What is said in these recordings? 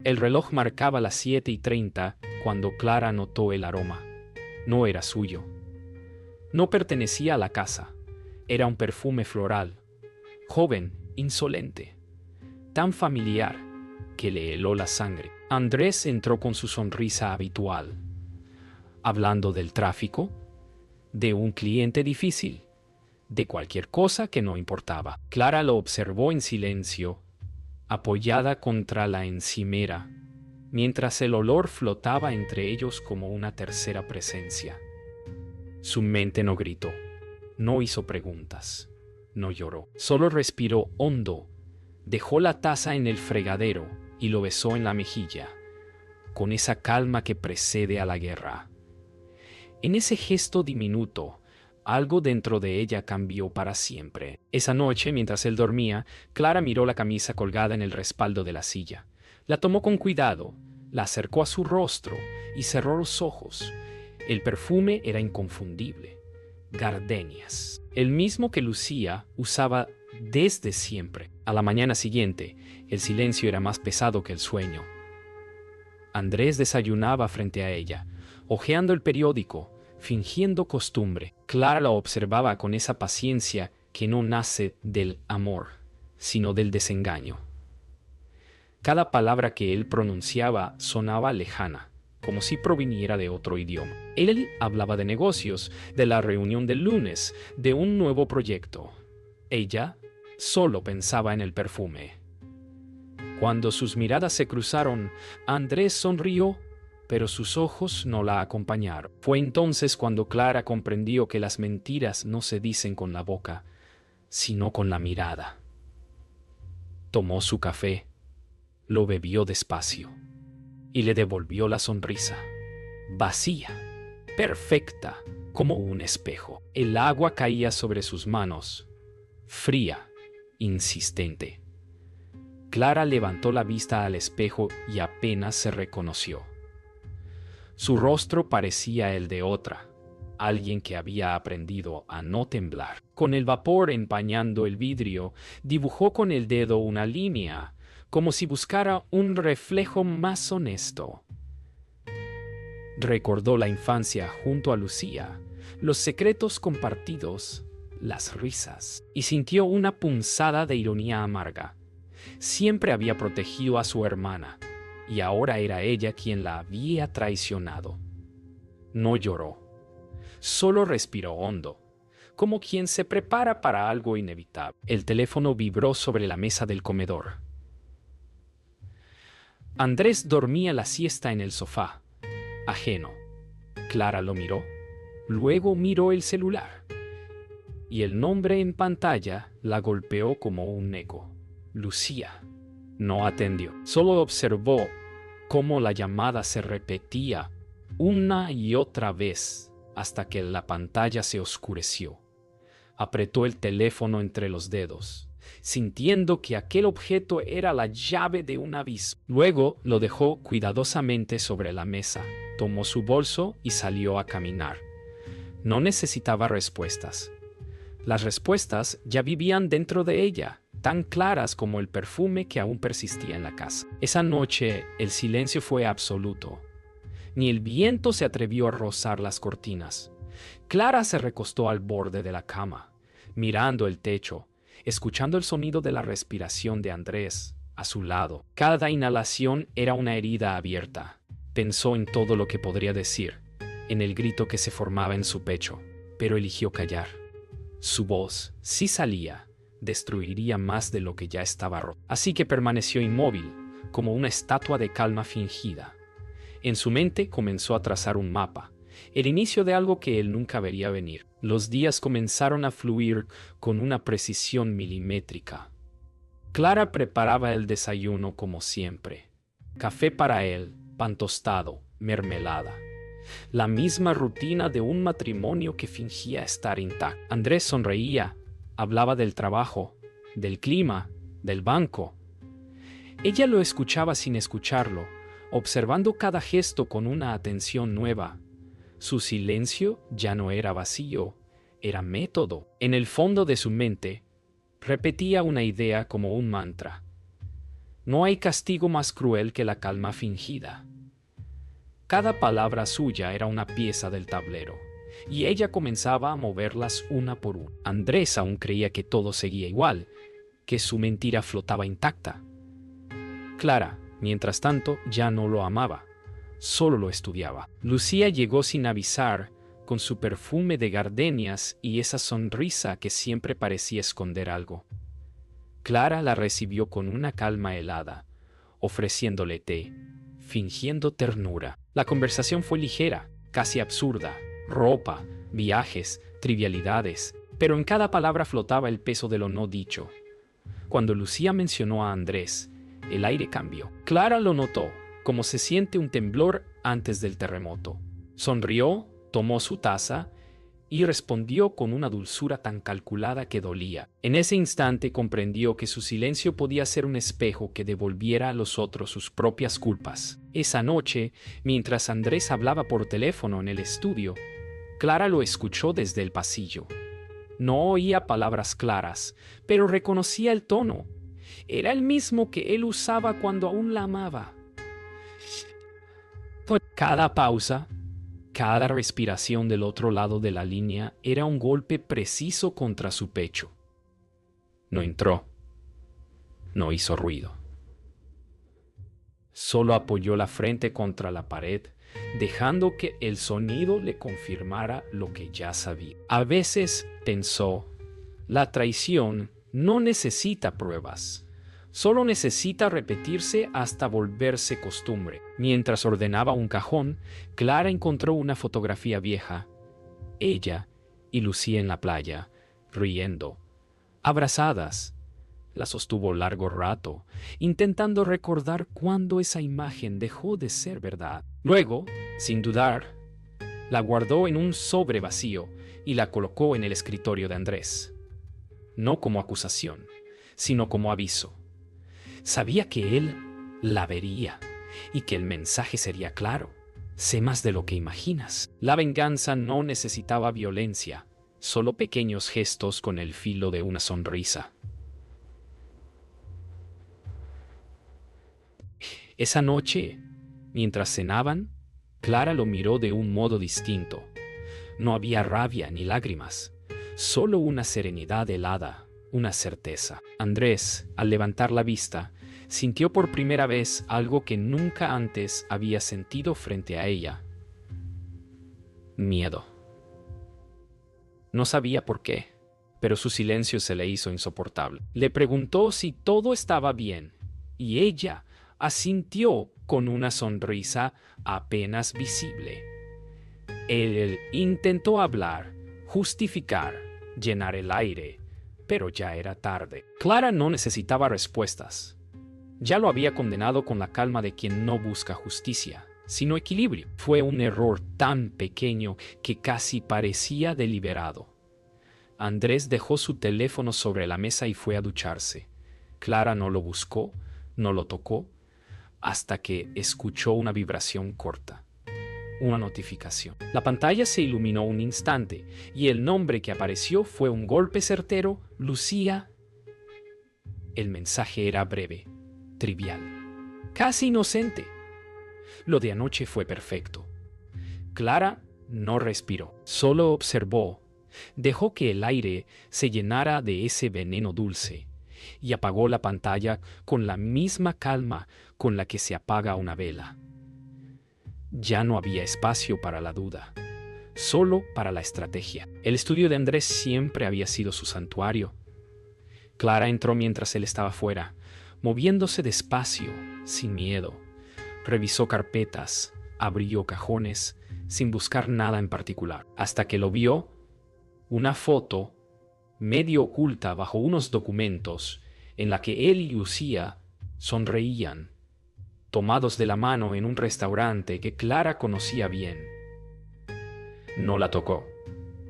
El reloj marcaba las 7:30 cuando Clara notó el aroma. No era suyo. No pertenecía a la casa. Era un perfume floral, joven, insolente, tan familiar que le heló la sangre. Andrés entró con su sonrisa habitual, hablando del tráfico, de un cliente difícil, de cualquier cosa que no importaba. Clara lo observó en silencio, apoyada contra la encimera, mientras el olor flotaba entre ellos como una tercera presencia. Su mente no gritó, no hizo preguntas, no lloró, solo respiró hondo, dejó la taza en el fregadero y lo besó en la mejilla, con esa calma que precede a la guerra. En ese gesto diminuto, algo dentro de ella cambió para siempre. Esa noche, mientras él dormía, Clara miró la camisa colgada en el respaldo de la silla. La tomó con cuidado, la acercó a su rostro y cerró los ojos. El perfume era inconfundible. Gardenias, el mismo que Lucía usaba desde siempre. A la mañana siguiente, el silencio era más pesado que el sueño. Andrés desayunaba frente a ella, hojeando el periódico, fingiendo costumbre. Clara lo observaba con esa paciencia que no nace del amor, sino del desengaño. Cada palabra que él pronunciaba sonaba lejana, como si proviniera de otro idioma. Él hablaba de negocios, de la reunión del lunes, de un nuevo proyecto. Ella solo pensaba en el perfume. Cuando sus miradas se cruzaron, Andrés sonrió, pero sus ojos no la acompañaron. Fue entonces cuando Clara comprendió que las mentiras no se dicen con la boca, sino con la mirada. Tomó su café, lo bebió despacio y le devolvió la sonrisa, vacía, perfecta, como un espejo. El agua caía sobre sus manos, fría, insistente. Clara levantó la vista al espejo y apenas se reconoció. Su rostro parecía el de otra, alguien que había aprendido a no temblar. Con el vapor empañando el vidrio, dibujó con el dedo una línea, como si buscara un reflejo más honesto. Recordó la infancia junto a Lucía, los secretos compartidos, las risas, y sintió una punzada de ironía amarga. Siempre había protegido a su hermana, y ahora era ella quien la había traicionado. No lloró, solo respiró hondo, como quien se prepara para algo inevitable. El teléfono vibró sobre la mesa del comedor. Andrés dormía la siesta en el sofá, ajeno. Clara lo miró, luego miró el celular, y el nombre en pantalla la golpeó como un eco. Lucía. No atendió, solo observó cómo la llamada se repetía una y otra vez hasta que la pantalla se oscureció. Apretó el teléfono entre los dedos, sintiendo que aquel objeto era la llave de un abismo. Luego lo dejó cuidadosamente sobre la mesa, tomó su bolso y salió a caminar. No necesitaba respuestas. Las respuestas ya vivían dentro de ella, tan claras como el perfume que aún persistía en la casa. Esa noche el silencio fue absoluto. Ni el viento se atrevió a rozar las cortinas. Clara se recostó al borde de la cama, mirando el techo, escuchando el sonido de la respiración de Andrés a su lado. Cada inhalación era una herida abierta. Pensó en todo lo que podría decir, en el grito que se formaba en su pecho, pero eligió callar. Su voz, si salía, destruiría más de lo que ya estaba roto. Así que permaneció inmóvil, como una estatua de calma fingida. En su mente comenzó a trazar un mapa, el inicio de algo que él nunca vería venir. Los días comenzaron a fluir con una precisión milimétrica. Clara preparaba el desayuno como siempre. Café para él, pan tostado, mermelada. La misma rutina de un matrimonio que fingía estar intacto. Andrés sonreía, hablaba del trabajo, del clima, del banco. Ella lo escuchaba sin escucharlo, observando cada gesto con una atención nueva. Su silencio ya no era vacío, era método. En el fondo de su mente, repetía una idea como un mantra. No hay castigo más cruel que la calma fingida. Cada palabra suya era una pieza del tablero, y ella comenzaba a moverlas una por una. Andrés aún creía que todo seguía igual, que su mentira flotaba intacta. Clara, mientras tanto, ya no lo amaba, solo lo estudiaba. Lucía llegó sin avisar, con su perfume de gardenias y esa sonrisa que siempre parecía esconder algo. Clara la recibió con una calma helada, ofreciéndole té, fingiendo ternura. La conversación fue ligera, casi absurda. Ropa, viajes, trivialidades, pero en cada palabra flotaba el peso de lo no dicho. Cuando Lucía mencionó a Andrés, el aire cambió. Clara lo notó, como se siente un temblor antes del terremoto. Sonrió, tomó su taza y respondió con una dulzura tan calculada que dolía. En ese instante comprendió que su silencio podía ser un espejo que devolviera a los otros sus propias culpas. Esa noche, mientras Andrés hablaba por teléfono en el estudio, Clara lo escuchó desde el pasillo. No oía palabras claras, pero reconocía el tono. Era el mismo que él usaba cuando aún la amaba. Por cada pausa, cada respiración del otro lado de la línea era un golpe preciso contra su pecho. No entró. No hizo ruido. Solo apoyó la frente contra la pared, dejando que el sonido le confirmara lo que ya sabía. A veces pensó, la traición no necesita pruebas. Solo necesita repetirse hasta volverse costumbre. Mientras ordenaba un cajón, Clara encontró una fotografía vieja. Ella y Lucía en la playa, riendo, abrazadas. La sostuvo largo rato, intentando recordar cuándo esa imagen dejó de ser verdad. Luego, sin dudar, la guardó en un sobre vacío y la colocó en el escritorio de Andrés. No como acusación, sino como aviso. Sabía que él la vería y que el mensaje sería claro. Sé más de lo que imaginas. La venganza no necesitaba violencia, solo pequeños gestos con el filo de una sonrisa. Esa noche, mientras cenaban, Clara lo miró de un modo distinto. No había rabia ni lágrimas, solo una serenidad helada, una certeza. Andrés, al levantar la vista, sintió por primera vez algo que nunca antes había sentido frente a ella. Miedo. No sabía por qué, pero su silencio se le hizo insoportable. Le preguntó si todo estaba bien, y ella asintió con una sonrisa apenas visible. Él intentó hablar, justificar, llenar el aire, pero ya era tarde. Clara no necesitaba respuestas. Ya lo había condenado con la calma de quien no busca justicia, sino equilibrio. Fue un error tan pequeño que casi parecía deliberado. Andrés dejó su teléfono sobre la mesa y fue a ducharse. Clara no lo buscó, no lo tocó, hasta que escuchó una vibración corta. Una notificación. La pantalla se iluminó un instante y el nombre que apareció fue un golpe certero: Lucía. El mensaje era breve, trivial, casi inocente. Lo de anoche fue perfecto. Clara no respiró, solo observó. Dejó que el aire se llenara de ese veneno dulce y apagó la pantalla con la misma calma con la que se apaga una vela. Ya no había espacio para la duda, solo para la estrategia. El estudio de Andrés siempre había sido su santuario. Clara entró mientras él estaba fuera, moviéndose despacio, sin miedo. Revisó carpetas, abrió cajones, sin buscar nada en particular, hasta que lo vio, una foto, medio oculta bajo unos documentos, en la que él y Lucía sonreían, tomados de la mano en un restaurante que Clara conocía bien. No la tocó,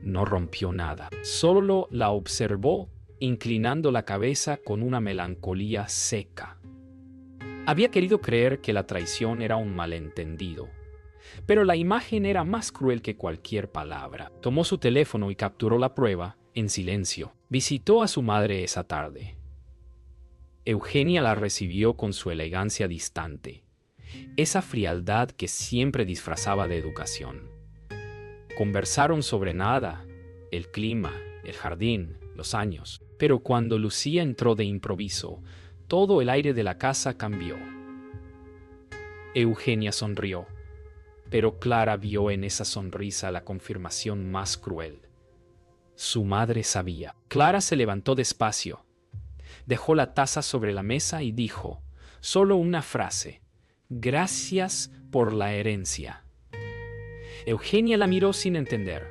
no rompió nada, solo la observó inclinando la cabeza con una melancolía seca. Había querido creer que la traición era un malentendido, pero la imagen era más cruel que cualquier palabra. Tomó su teléfono y capturó la prueba en silencio. Visitó a su madre esa tarde. Eugenia la recibió con su elegancia distante, esa frialdad que siempre disfrazaba de educación. Conversaron sobre nada, el clima, el jardín, los años, pero cuando Lucía entró de improviso, todo el aire de la casa cambió. Eugenia sonrió, pero Clara vio en esa sonrisa la confirmación más cruel. Su madre sabía. Clara se levantó despacio, dejó la taza sobre la mesa y dijo, solo una frase: «Gracias por la herencia». Eugenia la miró sin entender.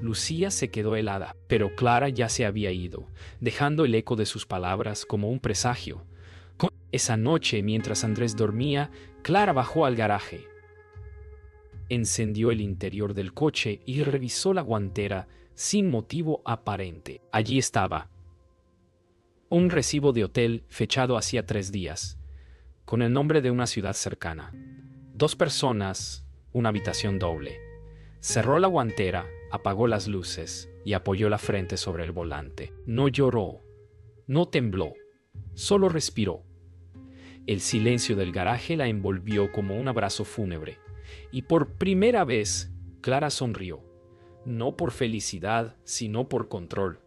Lucía se quedó helada, pero Clara ya se había ido, dejando el eco de sus palabras como un presagio. Esa noche, mientras Andrés dormía, Clara bajó al garaje. Encendió el interior del coche y revisó la guantera sin motivo aparente. Allí estaba un recibo de hotel fechado hacía 3 días, con el nombre de una ciudad cercana. 2 personas, una habitación doble. Cerró la guantera, apagó las luces y apoyó la frente sobre el volante. No lloró, no tembló, solo respiró. El silencio del garaje la envolvió como un abrazo fúnebre, y por primera vez Clara sonrió, no por felicidad, sino por control.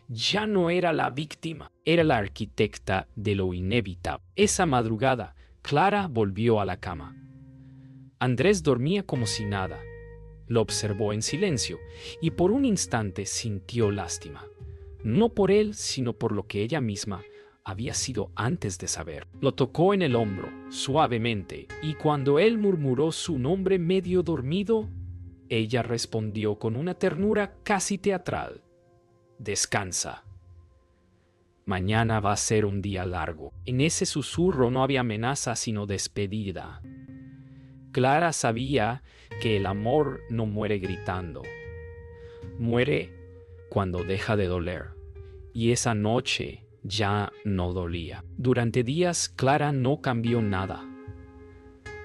Ya no era la víctima, era la arquitecta de lo inevitable. Esa madrugada, Clara volvió a la cama. Andrés dormía como si nada. Lo observó en silencio y por un instante sintió lástima. No por él, sino por lo que ella misma había sido antes de saber. Lo tocó en el hombro, suavemente, y cuando él murmuró su nombre medio dormido, ella respondió con una ternura casi teatral: «Descansa. Mañana va a ser un día largo». En ese susurro no había amenaza, sino despedida. Clara sabía que el amor no muere gritando. Muere cuando deja de doler. Y esa noche ya no dolía. Durante días, Clara no cambió nada.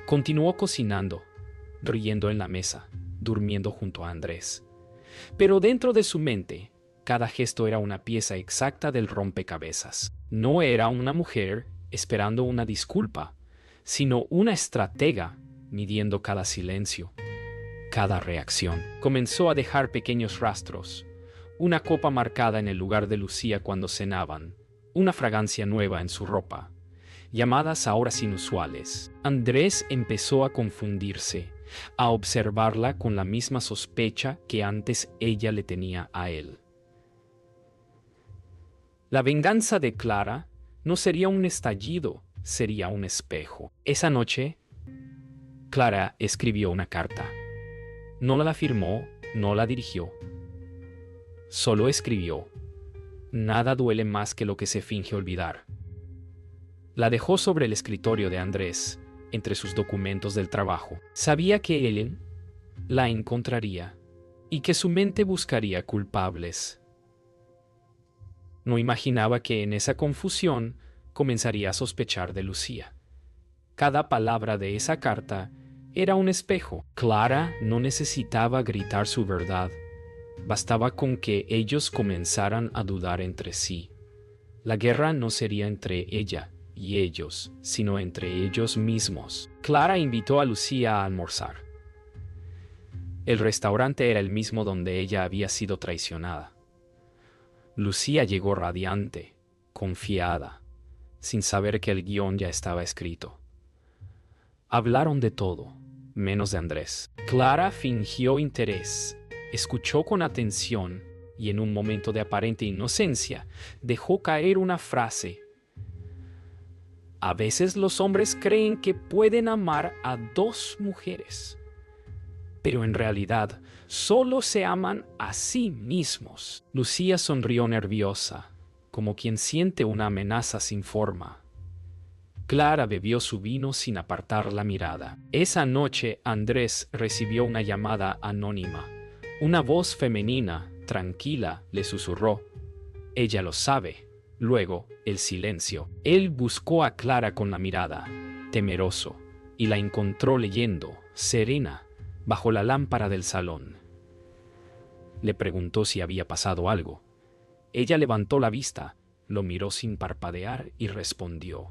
Continuó cocinando, riendo en la mesa, durmiendo junto a Andrés. Pero dentro de su mente, cada gesto era una pieza exacta del rompecabezas. No era una mujer esperando una disculpa, sino una estratega midiendo cada silencio, cada reacción. Comenzó a dejar pequeños rastros: una copa marcada en el lugar de Lucía cuando cenaban, una fragancia nueva en su ropa, llamadas a horas inusuales. Andrés empezó a confundirse, a observarla con la misma sospecha que antes ella le tenía a él. La venganza de Clara no sería un estallido, sería un espejo. Esa noche, Clara escribió una carta. No la firmó, no la dirigió. Solo escribió. Nada duele más que lo que se finge olvidar. La dejó sobre el escritorio de Andrés, entre sus documentos del trabajo. Sabía que él la encontraría y que su mente buscaría culpables. No imaginaba que en esa confusión comenzaría a sospechar de Lucía. Cada palabra de esa carta era un espejo. Clara no necesitaba gritar su verdad. Bastaba con que ellos comenzaran a dudar entre sí. La guerra no sería entre ella y ellos, sino entre ellos mismos. Clara invitó a Lucía a almorzar. El restaurante era el mismo donde ella había sido traicionada. Lucía llegó radiante, confiada, sin saber que el guión ya estaba escrito. Hablaron de todo, menos de Andrés. Clara fingió interés, escuchó con atención y en un momento de aparente inocencia dejó caer una frase. A veces los hombres creen que pueden amar a 2 mujeres, pero en realidad solo se aman a sí mismos. Lucía sonrió nerviosa, como quien siente una amenaza sin forma. Clara bebió su vino sin apartar la mirada. Esa noche Andrés recibió una llamada anónima. Una voz femenina, tranquila, le susurró: «Ella lo sabe». Luego, el silencio. Él buscó a Clara con la mirada, temeroso, y la encontró leyendo, serena, bajo la lámpara del salón. Le preguntó si había pasado algo. Ella levantó la vista, Lo miró sin parpadear y respondió: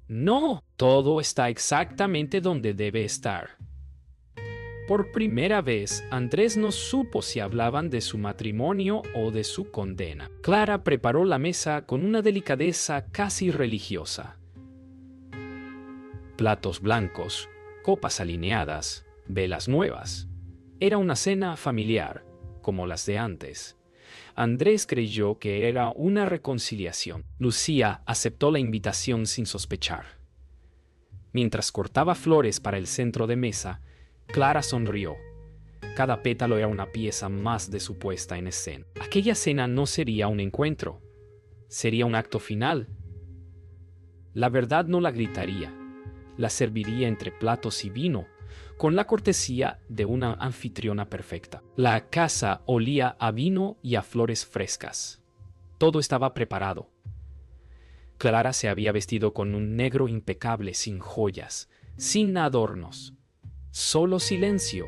«No, todo está exactamente donde debe estar». Por primera vez, Andrés no supo si hablaban de su matrimonio o de su condena. Clara preparó la mesa con una delicadeza casi religiosa. Platos blancos, copas alineadas, velas nuevas. Era una cena familiar, como las de antes. Andrés creyó que era una reconciliación. Lucía aceptó la invitación sin sospechar. Mientras cortaba flores para el centro de mesa, Clara sonrió. Cada pétalo era una pieza más de su puesta en escena. Aquella cena no sería un encuentro, sería un acto final. La verdad no la gritaría, la serviría entre platos y vino, con la cortesía de una anfitriona perfecta. La casa olía a vino y a flores frescas. Todo estaba preparado. Clara se había vestido con un negro impecable, sin joyas, sin adornos. Solo silencio.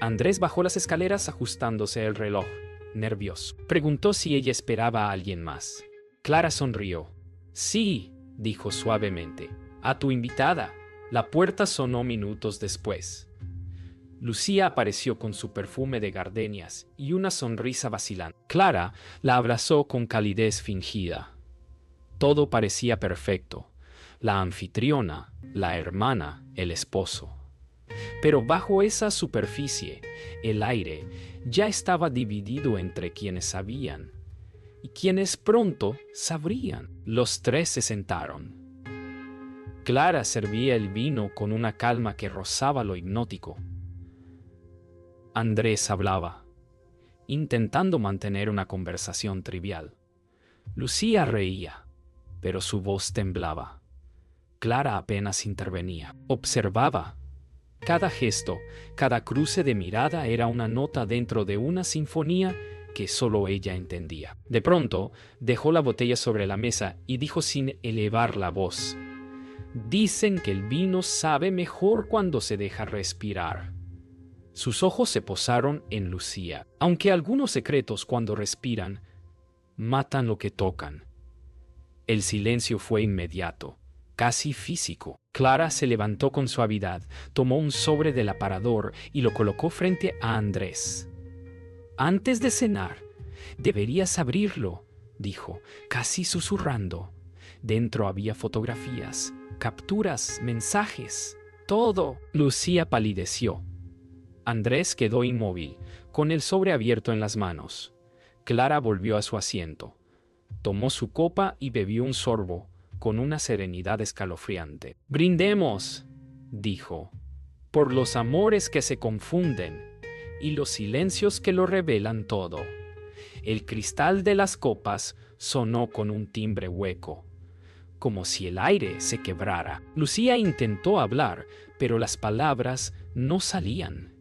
Andrés bajó las escaleras ajustándose el reloj, nervioso. Preguntó si ella esperaba a alguien más. Clara sonrió. «Sí», dijo suavemente, «a tu invitada». La puerta sonó minutos después. Lucía apareció con su perfume de gardenias y una sonrisa vacilante. Clara la abrazó con calidez fingida. Todo parecía perfecto. La anfitriona, la hermana, el esposo. Pero bajo esa superficie, el aire ya estaba dividido entre quienes sabían y quienes pronto sabrían. Los tres se sentaron. Clara servía el vino con una calma que rozaba lo hipnótico. Andrés hablaba, intentando mantener una conversación trivial. Lucía reía, pero su voz temblaba. Clara apenas intervenía. Observaba. Cada gesto, cada cruce de mirada era una nota dentro de una sinfonía que solo ella entendía. De pronto, dejó la botella sobre la mesa y dijo sin elevar la voz: «Dicen que el vino sabe mejor cuando se deja respirar». Sus ojos se posaron en Lucía. Aunque algunos secretos cuando respiran, matan lo que tocan. El silencio fue inmediato, casi físico. Clara se levantó con suavidad, tomó un sobre del aparador y lo colocó frente a Andrés. «Antes de cenar, deberías abrirlo», dijo, casi susurrando. Dentro había fotografías, capturas, mensajes, todo. Lucía palideció. Andrés quedó inmóvil, con el sobre abierto en las manos. Clara volvió a su asiento. Tomó su copa y bebió un sorbo, con una serenidad escalofriante. «Brindemos», dijo, «por los amores que se confunden y los silencios que lo revelan todo». El cristal de las copas sonó con un timbre hueco, como si el aire se quebrara. Lucía intentó hablar, pero las palabras no salían.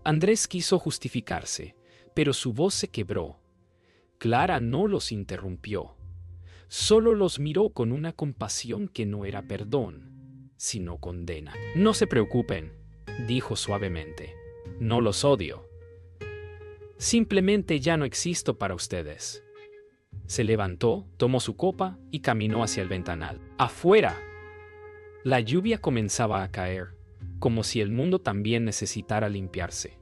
Andrés quiso justificarse, pero su voz se quebró. Clara no los interrumpió. Solo los miró con una compasión que no era perdón, sino condena. «No se preocupen», dijo suavemente. «No los odio. Simplemente ya no existo para ustedes». Se levantó, tomó su copa y caminó hacia el ventanal. Afuera, la lluvia comenzaba a caer, como si el mundo también necesitara limpiarse.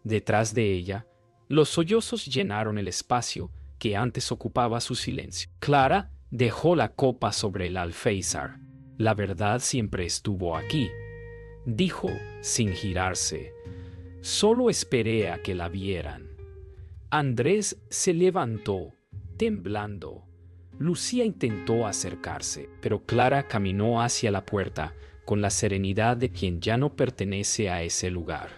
Detrás de ella, los sollozos llenaron el espacio que antes ocupaba su silencio. Clara dejó la copa sobre el alféizar. «La verdad siempre estuvo aquí», dijo sin girarse. «Solo esperé a que la vieran». Andrés se levantó, temblando. Lucía intentó acercarse, pero Clara caminó hacia la puerta con la serenidad de quien ya no pertenece a ese lugar.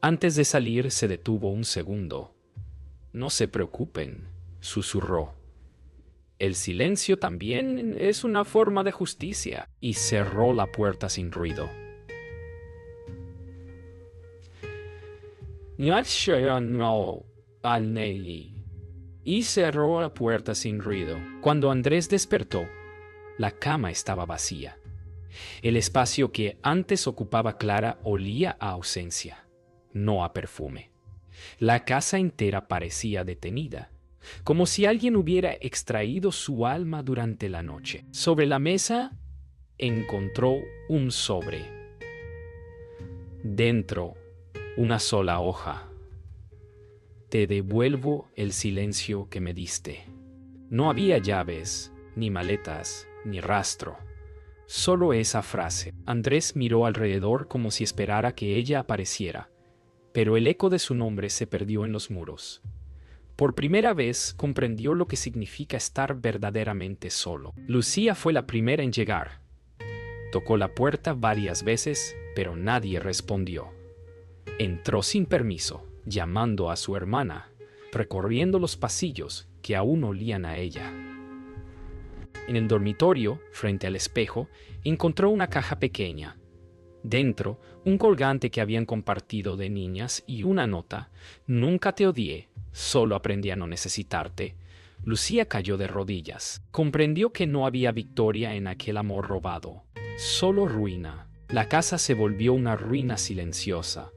Antes de salir se detuvo un segundo. «No se preocupen», susurró. «El silencio también es una forma de justicia», y cerró la puerta sin ruido. Y cerró la puerta sin ruido. Cuando Andrés despertó, la cama estaba vacía. El espacio que antes ocupaba Clara olía a ausencia, no a perfume. La casa entera parecía detenida, como si alguien hubiera extraído su alma durante la noche. Sobre la mesa encontró un sobre. Dentro, una sola hoja. Te devuelvo el silencio que me diste. No había llaves, ni maletas, ni rastro. Solo esa frase. Andrés miró alrededor como si esperara que ella apareciera, pero el eco de su nombre se perdió en los muros. Por primera vez comprendió lo que significa estar verdaderamente solo. Lucía fue la primera en llegar. Tocó la puerta varias veces, pero nadie respondió. Entró sin permiso, llamando a su hermana, recorriendo los pasillos que aún olían a ella. En el dormitorio, frente al espejo, encontró una caja pequeña. Dentro, un colgante que habían compartido de niñas y una nota: «Nunca te odié, solo aprendí a no necesitarte». Lucía cayó de rodillas. Comprendió que no había victoria en aquel amor robado, solo ruina. La casa se volvió una ruina silenciosa.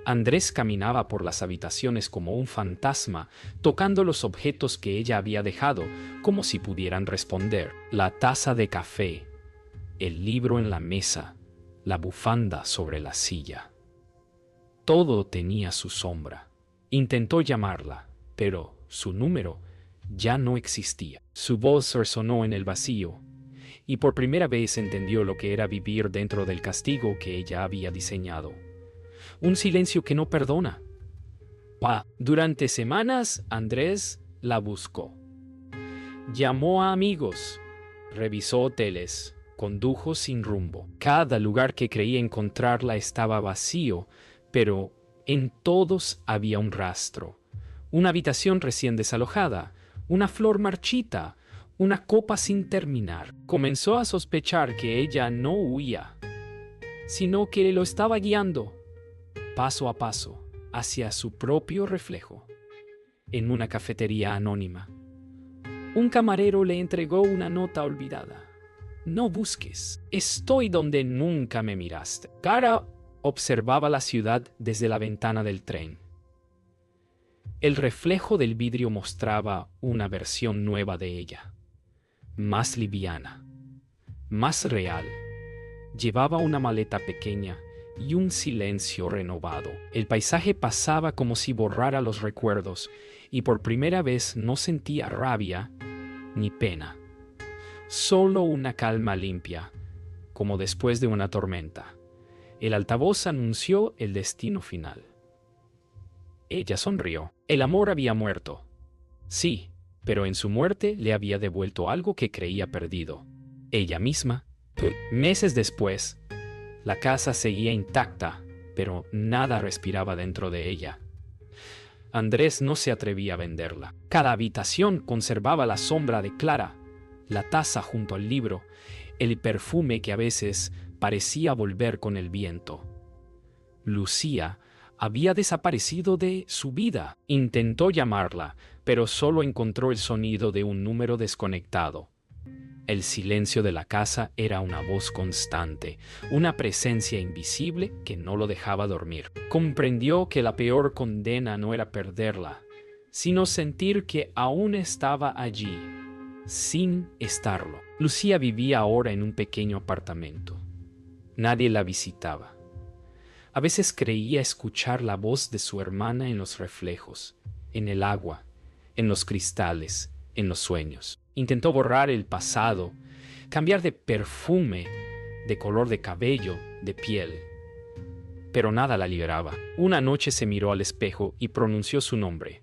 Andrés caminaba por las habitaciones como un fantasma, tocando los objetos que ella había dejado, como si pudieran responder. La taza de café, el libro en la mesa, la bufanda sobre la silla. Todo tenía su sombra. Intentó llamarla, pero su número ya no existía. Su voz resonó en el vacío, y por primera vez entendió lo que era vivir dentro del castigo que ella había diseñado. Un silencio que no perdona. Durante semanas, Andrés la buscó. Llamó a amigos, revisó hoteles, condujo sin rumbo. Cada lugar que creía encontrarla estaba vacío, pero en todos había un rastro. Una habitación recién desalojada, una flor marchita, una copa sin terminar. Comenzó a sospechar que ella no huía, sino que lo estaba guiando, paso a paso, hacia su propio reflejo. En una cafetería anónima, un camarero le entregó una nota olvidada. «No busques, estoy donde nunca me miraste». Cara observaba la ciudad desde la ventana del tren. El reflejo del vidrio mostraba una versión nueva de ella, más liviana, más real. Llevaba una maleta pequeña y un silencio renovado. El paisaje pasaba como si borrara los recuerdos, y por primera vez no sentía rabia ni pena. Solo una calma limpia, como después de una tormenta. El altavoz anunció el destino final. Ella sonrió. El amor había muerto. Sí, pero en su muerte le había devuelto algo que creía perdido. Ella misma. Meses después, la casa seguía intacta, pero nada respiraba dentro de ella. Andrés no se atrevía a venderla. Cada habitación conservaba la sombra de Clara, la taza junto al libro, el perfume que a veces parecía volver con el viento. Lucía había desaparecido de su vida. Intentó llamarla, pero solo encontró el sonido de un número desconectado. El silencio de la casa era una voz constante, una presencia invisible que no lo dejaba dormir. Comprendió que la peor condena no era perderla, sino sentir que aún estaba allí, sin estarlo. Lucía vivía ahora en un pequeño apartamento. Nadie la visitaba. A veces creía escuchar la voz de su hermana en los reflejos, en el agua, en los cristales, en los sueños. Intentó borrar el pasado, cambiar de perfume, de color de cabello, de piel. Pero nada la liberaba. Una noche se miró al espejo y pronunció su nombre: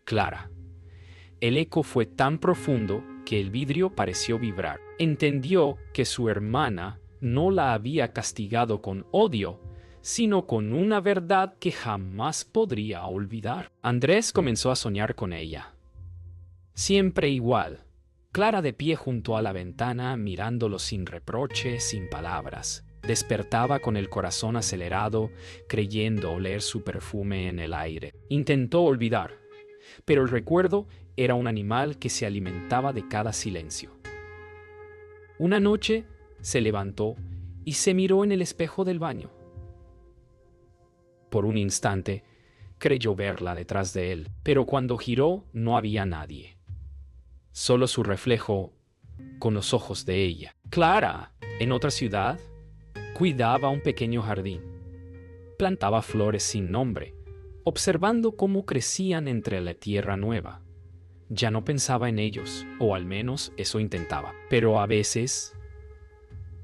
Clara. El eco fue tan profundo que el vidrio pareció vibrar. Entendió que su hermana no la había castigado con odio, sino con una verdad que jamás podría olvidar. Andrés comenzó a soñar con ella. Siempre igual. Clara de pie junto a la ventana, mirándolo sin reproche, sin palabras. Despertaba con el corazón acelerado, creyendo oler su perfume en el aire. Intentó olvidar, pero el recuerdo era un animal que se alimentaba de cada silencio. Una noche se levantó y se miró en el espejo del baño. Por un instante, Creyó verla detrás de él, pero cuando giró no había nadie. Solo su reflejo con los ojos de ella. Clara, en otra ciudad, cuidaba un pequeño jardín. Plantaba flores sin nombre, observando cómo crecían entre la tierra nueva. Ya no pensaba en ellos, o al menos eso intentaba. Pero a veces,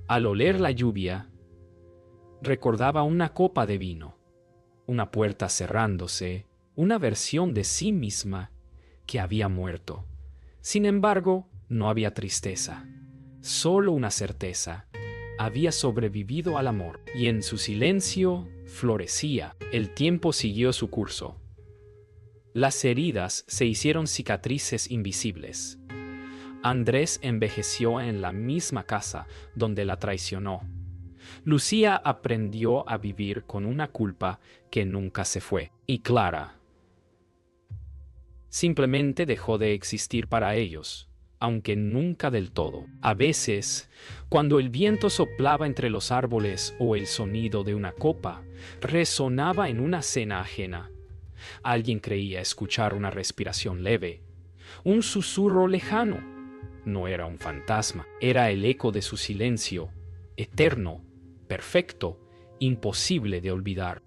al oler la lluvia, recordaba una copa de vino, una puerta cerrándose, una versión de sí misma que había muerto. Sin embargo, no había tristeza, solo una certeza. Había sobrevivido al amor, y en su silencio florecía. El tiempo siguió su curso. Las heridas se hicieron cicatrices invisibles. Andrés envejeció en la misma casa donde la traicionó. Lucía aprendió a vivir con una culpa que nunca se fue. Y Clara simplemente dejó de existir para ellos, aunque nunca del todo. A veces, cuando el viento soplaba entre los árboles o el sonido de una copa resonaba en una cena ajena, alguien creía escuchar una respiración leve, un susurro lejano. No era un fantasma, era el eco de su silencio, eterno, perfecto, imposible de olvidar.